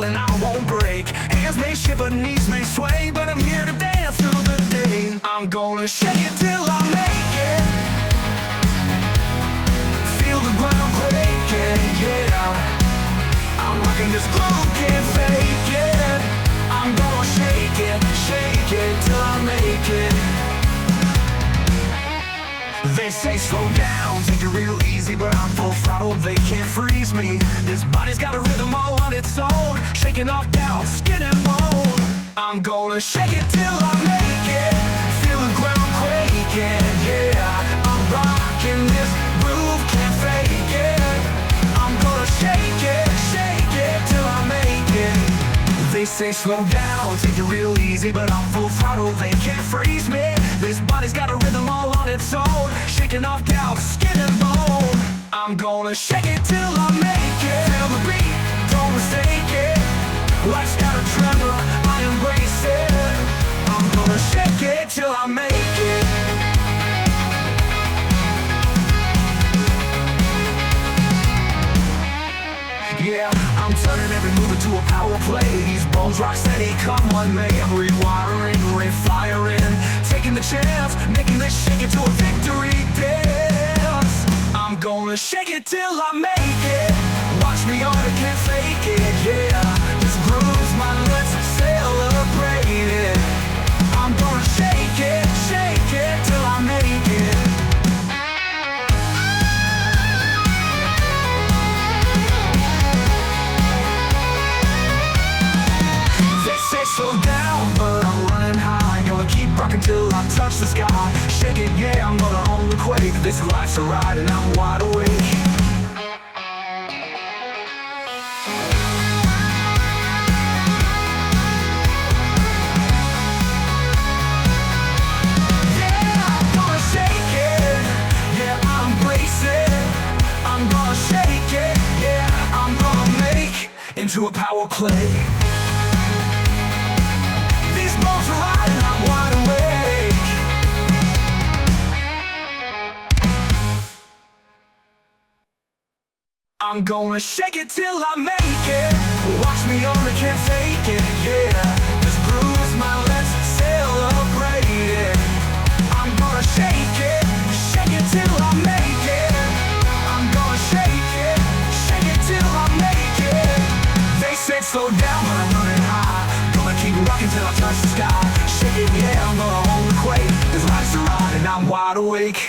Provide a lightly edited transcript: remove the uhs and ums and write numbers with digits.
fall and I won't break. Hands may shiver, knees may sway, but I'm here to dance through the day. I'm gonna shake it till I make it. Feel the ground quaking, yeah. I'm rocking this groove, can't fake it. I'm gonna shake it till I make it. They say slow down, take it real easy, but I'm full throttle, they can't freeze me. This body's got a rhythm all on its own, shaking off doubt, skin and bone. I'm gonna shake it till I make it. Feel the ground quaking, yeah. I'm rocking this groove, can't fake it. I'm gonna shake it till I make it. They say slow down, take it real easy, but I'm full throttle, they can't freeze me. This body's got a rhythm all on its own, shaking off doubt, skin and bone. I'm gonna shake it till I make it. Feel the beat, don't mistake it. Life's got a tremor, I embrace it. I'm gonna shake it till I make it. Yeah, I'm turning every move into a power play. These bones rock steady, come one may. I'm rewiring, refiring, taking the chance, making this shake it to a victory dance. I'm gonna shake it till I make it. Watch me on it, can't fake it, yeah. This groove's mine, let's celebrate it. I'm gonna shake it till I make it. Slow down, but I'm running high. Gonna keep rocking till I touch the sky. Shake it, yeah, I'm gonna own the quake. This life's a ride and I'm wide awake. Yeah, I'm gonna shake it. Yeah, I embrace it. I'm gonna shake it. Yeah, I'm gonna make into a power play. Bones are riding, I'm wide awake. I'm gonna shake it till I make it. Watch me on it, can't fake it, yeah. This groove's mine, let's celebrate it. I'm gonna shake it till I make it. I'm gonna shake it till I make it. They said slow down, but I'm running high. Keep rocking till I touch the sky. Shake it, yeah, I'm gonna own the quake. This life's a ride and I'm wide awake.